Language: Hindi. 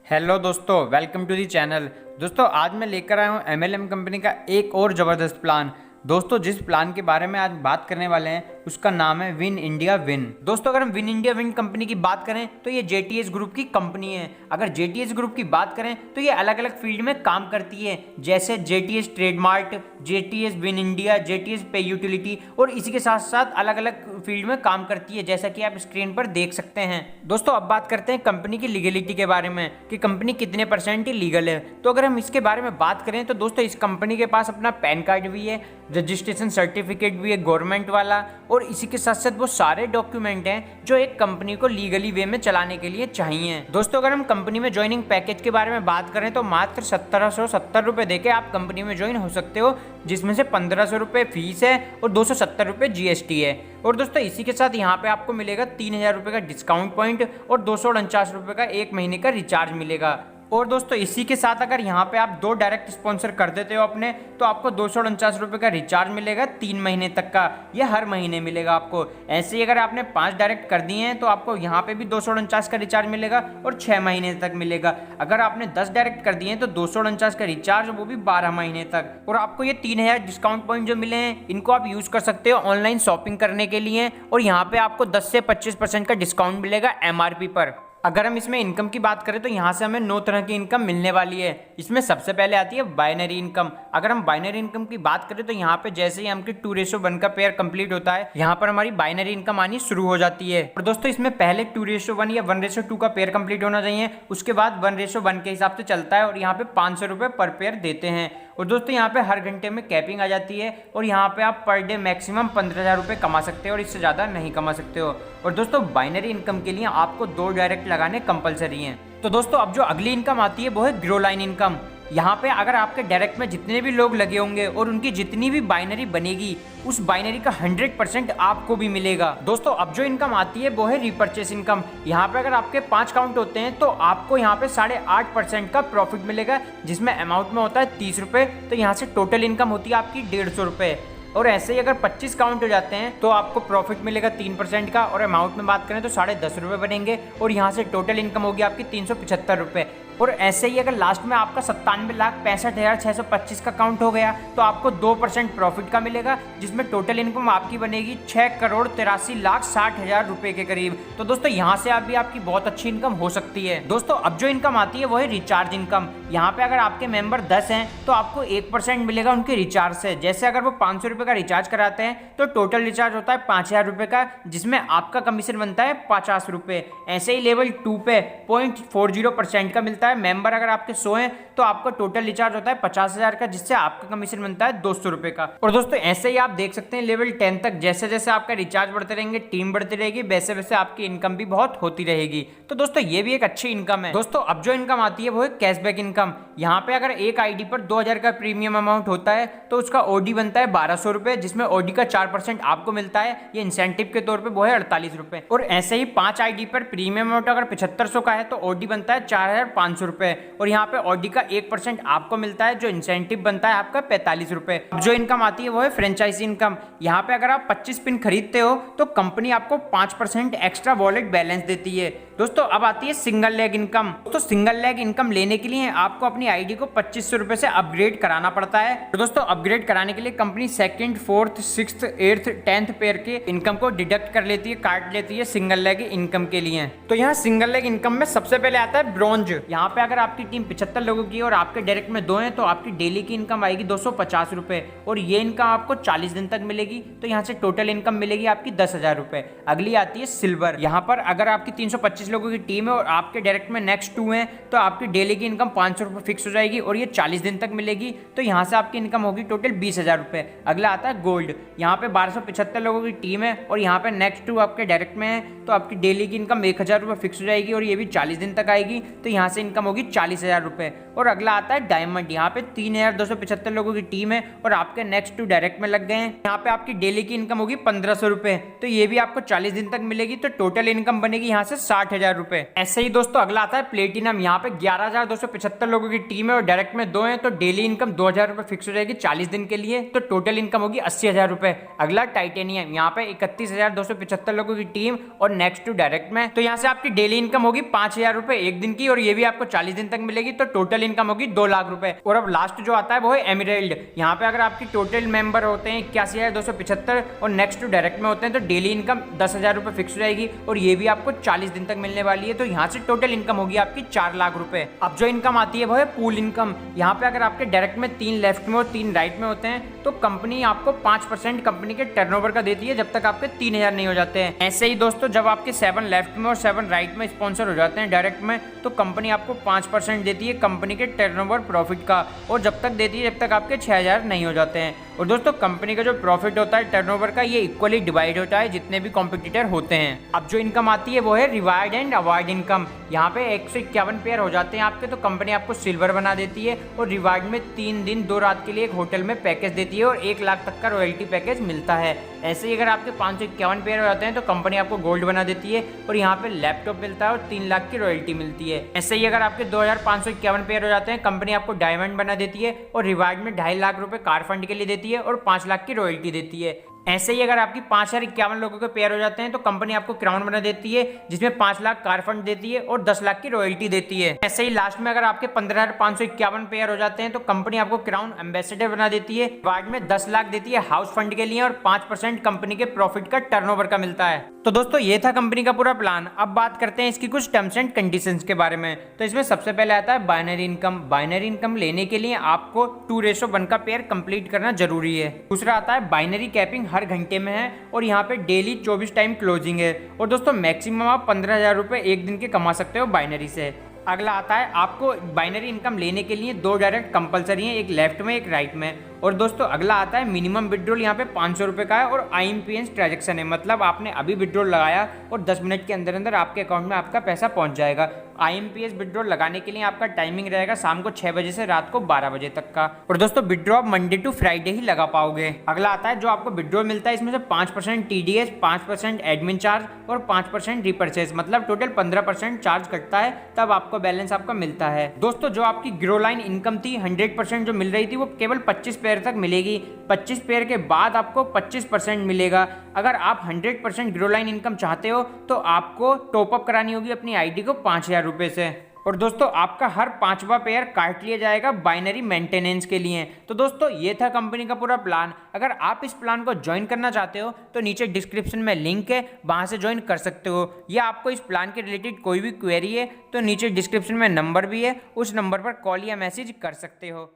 हेलो दोस्तों, वेलकम टू दी चैनल। दोस्तों आज मैं लेकर आया हूँ एमएलएम कंपनी का एक और ज़बरदस्त प्लान। दोस्तों जिस प्लान के बारे में आज बात करने वाले हैं उसका नाम है विन इंडिया विन। दोस्तों अगर हम विन इंडिया विन कंपनी की बात करें तो ये जेटीएस ग्रुप की कंपनी है। अगर जेटीएस ग्रुप की बात करें तो ये अलग अलग फील्ड में काम करती है, जैसे JTS ट्रेडमार्ट, JTS win India, JTS पे यूटिलिटी और इसी के साथ साथ अलग अलग फील्ड में काम करती है, जैसा कि आप स्क्रीन पर देख सकते हैं। दोस्तों अब बात करते हैं कंपनी की लीगलिटी के बारे में कि कंपनी कितने % ही लीगल है। तो अगर हम इसके बारे में बात करें तो दोस्तों इस कंपनी के पास अपना पैन कार्ड भी है, रजिस्ट्रेशन सर्टिफिकेट भी है गवर्नमेंट वाला, और इसी के साथ साथ वो सारे डॉक्यूमेंट हैं जो एक कंपनी को लीगली वे में चलाने के लिए चाहिए। दोस्तों अगर हम कंपनी में ज्वाइनिंग पैकेज के बारे में बात करें तो मात्र 1770 रुपये देके आप कंपनी में ज्वाइन हो सकते हो, जिसमें से 1500 रुपये फीस है और 270 रुपये जीएसटी है। और दोस्तों इसी के साथ यहाँ पे आपको मिलेगा 3000 रुपये का डिस्काउंट पॉइंट और 249 रुपये का 1 महीने का रिचार्ज मिलेगा। और दोस्तों इसी के साथ अगर यहाँ पे आप 2 डायरेक्ट स्पॉन्सर कर देते हो अपने, तो आपको 249 रुपये का रिचार्ज मिलेगा 3 महीने तक का। यह हर महीने मिलेगा आपको। ऐसे ही अगर आपने 5 डायरेक्ट कर दिए हैं तो आपको यहाँ पे भी 249 का रिचार्ज मिलेगा और 6 महीने तक मिलेगा। अगर आपने 10 डायरेक्ट कर दिए हैं तो 249 का रिचार्ज, वो भी 12 महीने तक। और आपको ये 3000 डिस्काउंट पॉइंट जो मिले हैं इनको आप यूज कर सकते हो ऑनलाइन शॉपिंग करने के लिए, और यहाँ पे आपको 10 से 25% का डिस्काउंट मिलेगा एमआरपी पर। अगर हम इसमें इनकम की बात करें तो यहाँ से हमें 9 तरह की इनकम मिलने वाली है। इसमें सबसे पहले आती है बाइनरी इनकम। अगर हम बाइनरी इनकम की बात करें तो यहाँ पे जैसे ही हमकी 2:1 का पेयर कंप्लीट होता है, यहाँ पर हमारी बाइनरी इनकम आनी शुरू हो जाती है। और दोस्तों इसमें पहले 2:1 या 1:2 का पेयर कंप्लीट होना चाहिए, उसके बाद 1:1 के हिसाब से चलता है और यहाँ पे 500 रुपये पर पेयर देते हैं। और दोस्तों यहाँ पे हर घंटे में कैपिंग आ जाती है और यहाँ पे आप पर डे मैक्सिमम 15,000 रुपये कमा सकते हो और इससे ज़्यादा नहीं कमा सकते हो। और दोस्तों बाइनरी इनकम के लिए आपको 2 डायरेक्ट लगाने कंपलसरी हैं। तो दोस्तों अब जो अगली इनकम आती है वो है ग्रो लाइन इनकम। यहाँ पे अगर आपके डायरेक्ट में जितने भी लोग लगे होंगे और उनकी जितनी भी बाइनरी बनेगी, उस बाइनरी का 100% आपको भी मिलेगा। दोस्तों अब जो इनकम आती है वो है रिपर्चेस इनकम। यहाँ पे अगर आपके 5 काउंट होते हैं तो आपको यहाँ पे 8.5% का प्रॉफिट मिलेगा, जिसमें अमाउंट में होता है 30 रुपये। तो यहाँ से टोटल इनकम होती है आपकी 150 रुपये। और ऐसे ही अगर 25 काउंट हो जाते हैं तो आपको प्रॉफिट मिलेगा 3% का, और अमाउंट में बात करें तो 10.5 रुपये बनेंगे, और यहाँ से टोटल इनकम होगी आपकी 375 रुपये। और ऐसे ही अगर लास्ट में आपका 97,65,625 का काउंट हो गया तो आपको 2% प्रॉफिट का मिलेगा, जिसमें टोटल इनकम आपकी बनेगी 6,83,60,000 रुपए के करीब। तो दोस्तों यहाँ से आप भी आपकी बहुत अच्छी इनकम हो सकती है। दोस्तों अब जो इनकम आती है वो है रिचार्ज इनकम। यहाँ पे अगर आपके मेंबर 10 हैं तो आपको 1% मिलेगा उनके रिचार्ज से। जैसे अगर वो 500 रुपये का रिचार्ज कराते हैं तो टोटल रिचार्ज होता है 5,000 रुपये का, जिसमें आपका कमीशन बनता है 50 रुपये। ऐसे ही लेवल 2 पे 0.40% का मिलता है। मेंबर अगर आपके 100 हैं तो आपका टोटल रिचार्ज होता है 50,000 का, जिससे आपका कमीशन बनता है 200 रुपये का। और दोस्तों ऐसे ही आप देख सकते हैं लेवल 10 तक जैसे जैसे आपका रिचार्ज बढ़ते रहेंगे, टीम बढ़ती रहेगी, वैसे वैसे आपकी इनकम भी बहुत होती रहेगी। तो दोस्तों ये भी एक अच्छी इनकम है। दोस्तों अब जो इनकम आती है वो है कैशबैक इनकम। यहाँ पे अगर एक आईडी पर 2000 का प्रीमियम अमाउंट होता है तो उसका ओडी बनता है 1200 रुपये, जिसमें ओडी का 4% आपको मिलता है। ये इंसेंटिव के तौर पर वो है 48 रुपये। और ऐसे ही 5 आईडी पर प्रीमियम अमाउंट अगर 7500 का है तो ओडी बनता है 4,500 रुपये, और यहाँ पे ऑडी का 1% आपको मिलता है, जो इंसेंटिव बनता है आपका 45 रुपये। जो इनकम आती है वो है फ्रेंचाइजी इनकम। यहाँ पे अगर आप 25 पिन खरीदते हो तो कंपनी आपको 5% एक्स्ट्रा वॉलेट बैलेंस देती है। दोस्तों अब आती है सिंगल लेग इनकम। तो सिंगल लेग इनकम लेने के लिए आपको अपनी आईडी को 2500 रुपये से अपग्रेड कराना पड़ता है। तो दोस्तों अपग्रेड कराने के लिए company 2nd, 4th, 6th, 8th, 10th pair के इनकम को डिडक्ट कर लेती है, काट लेती है सिंगल लेग इनकम के लिए। तो यहाँ सिंगल लेग इनकम में सबसे पहले आता है ब्रॉन्ज। यहाँ पे अगर आपकी टीम 75 लोगों की और आपके डायरेक्ट में 2 हैं तो आपकी डेली की इनकम आएगी 250 रुपये, और ये इनकम आपको 40 दिन तक मिलेगी। तो यहाँ से टोटल इनकम मिलेगी आपकी 10,000 रुपये। अगली आती है सिल्वर। यहाँ पर अगर आपकी 325 लोगों की टीम है और आपके डायरेक्ट में नेक्स्ट 2 हैं तो आपकी डेली की इनकम 500 रुपये फिक्स हो जाएगी और ये 40 दिन तक मिलेगी। तो यहाँ से आपकी इनकम होगी टोटल 20,000 रुपये। अगला आता है गोल्ड। यहाँ पे 1275 लोगों की टीम है और यहाँ पे नेक्स्ट 2 आपके डायरेक्ट में है तो आपकी डेली की इनकम 1,000 रुपये फिक्स हो जाएगी और ये भी 40 दिन तक आएगी। तो यहाँ से इनकम होगी 40,000 रुपये। और अगला आता है डायमंड। यहाँ पे 3,275 लोगों की टीम है और आपके नेक्स्ट 2 डायरेक्ट में लग गए हैं। यहाँ पे आपकी डेली की इनकम होगी 1,500 रुपये। तो ये भी आपको 40 दिन तक मिलेगी। तो टोटल इनकम बनेगी यहाँ से 60,000 5,000 रुपए। ऐसे ही दोस्तों अगला आता है प्लेटिनम। यहाँ पे 11,275 लोगों की टीम है और डायरेक्ट में 2 हैं, तो डेली इनकम 2,000 रुपए फिक्स हो जाएगी 40 दिन के लिए, तो टोटल इनकम होगी 80,000 रुपए। अगला टाइटेनियम, यहाँ पे 31,275 लोगों की टीम और नेक्स्ट टू डायरेक्ट में, तो यहाँ से आपकी डेली इनकम होगी 5,000 रुपए एक दिन की, और ये भी आपको 40 दिन तक मिलेगी, तो टोटल इनकम होगी 2 लाख रुपए। और अब लास्ट जो आता है वो है एमराल्ड। यहाँ पे अगर आपकी टोटल मेंबर होते हैं 81,275 और नेक्स्ट टू डायरेक्ट में होते हैं, तो डेली इनकम 10,000 रुपए फिक्स हो जाएगी, और ये भी आपको 40 दिन तक मिलने वाली है, तो यहाँ से टोटल इनकम होगी आपकी 4 लाख रुपए। अब जो इनकम आती है वो है पूल इनकम। यहाँ पे अगर आपके डायरेक्ट में 3 लेफ्ट में और 3 राइट में होते हैं, तो कंपनी आपको 5% कंपनी के टर्नओवर का देती है जब तक आपके 3,000 नहीं हो जाते हैं। ऐसे ही दोस्तों जब आपके 7 लेफ्ट में और 7 राइट में स्पॉन्सर हो जाते हैं डायरेक्ट में, तो कंपनी आपको 5% देती है कंपनी के टर्नओवर प्रॉफिट का, और जब तक देती है जब तक आपके 6,000 नहीं हो जाते हैं। और दोस्तों कंपनी का जो प्रॉफिट होता है टर्नओवर का, ये इक्वली डिवाइड होता है जितने भी कॉम्पिटिटर होते हैं। अब जो इनकम आती है वो है रिवार्ड एंड अवार्ड इनकम। यहाँ पे 151 पेयर हो जाते हैं आपके, तो कंपनी आपको सिल्वर बना देती है, और रिवार्ड में 3 दिन 2 रात के लिए एक होटल में पैकेज देती है, और 1 लाख तक का रॉयल्टी पैकेज मिलता है। ऐसे ही अगर आपके 551 पेयर हो जाते हैं, तो कंपनी आपको गोल्ड बना देती है, और यहाँ पे लैपटॉप मिलता है और 3 लाख की रॉयल्टी मिलती है। ऐसे ही अगर आपके 2,551 पेयर हो जाते हैं, कंपनी आपको डायमंड बना देती है, और रिवार्ड में 2.5 लाख रुपए कार फंड के लिए देती है, और 5 लाख की रॉयल्टी देती है। ऐसे ही अगर आपकी 5,051 लोगों के पेयर हो जाते हैं, तो कंपनी आपको क्राउन बना देती है, जिसमें 5 लाख कार फंड देती है और 10 लाख की रॉयल्टी देती है। ऐसे ही लास्ट में अगर आपके 15,551 पेयर हो जाते हैं, तो कंपनी आपको क्राउन एम्बेसडर बना देती है, वार्ड में 10 लाख देती है हाउस फंड के लिए, और 5% कंपनी के प्रॉफिट का टर्नओवर का मिलता है। तो दोस्तों ये था कंपनी का पूरा प्लान। अब बात करते हैं इसकी कुछ टर्म्स एंड कंडीशंस के बारे में। तो इसमें सबसे पहले आता है बाइनरी इनकम। बाइनरी इनकम लेने के लिए आपको 2:1 का पेयर कंप्लीट करना जरूरी है। दूसरा आता है बाइनरी कैपिंग हर घंटे में है, और यहाँ पे डेली 24 टाइम क्लोजिंग है, और दोस्तों मैक्सिमम आप 15,000 रुपए एक दिन के कमा सकते हो बाइनरी से। अगला आता है आपको बाइनरी इनकम लेने के लिए 2 डायरेक्ट कंपलसरी है, एक लेफ्ट में एक राइट में। और दोस्तों अगला आता है मिनिमम विड्रॉल, यहाँ पे 500 रुपये का है, और IMPS ट्रांजेक्शन है, मतलब आपने अभी विड्रॉल लगाया और 10 मिनट के अंदर अंदर आपके अकाउंट में आपका पैसा पहुंच जाएगा। IMPS विड्रॉल लगाने के लिए आपका टाइमिंग रहेगा शाम को 6 बजे से रात को 12 बजे तक का, और दोस्तों विड्रॉ आप मंडे टू फ्राइडे ही लगा पाओगे। अगला आता है जो आपको विड्रॉल मिलता है, इसमें से 5% TDS, 5% एडमिन चार्ज और 5% रिपर्चेज, मतलब टोटल 15% चार्ज कटता है, तब आपको बैलेंस आपका मिलता है। दोस्तों जो आपकी ग्रो लाइन इनकम थी 100% जो मिल रही थी, वो केवल 25 पेयर तक मिलेगी। 25 पेयर के बाद आपको 25% मिलेगा। अगर आप 100% ग्रो लाइन इनकम चाहते हो, तो आपको टॉपअप करानी होगी अपनी आईडी को 5,000 रुपये से। और दोस्तों आपका हर 5वां पेयर काट लिया जाएगा बाइनरी मेंटेनेंस के लिए। तो दोस्तों ये था कंपनी का पूरा प्लान। अगर आप इस प्लान को ज्वाइन करना चाहते हो, तो नीचे डिस्क्रिप्शन में लिंक है, वहां से ज्वाइन कर सकते हो। या आपको इस प्लान के रिलेटेड कोई भी क्वेरी है, तो नीचे डिस्क्रिप्शन में नंबर भी है, उस नंबर पर कॉल या मैसेज कर सकते हो।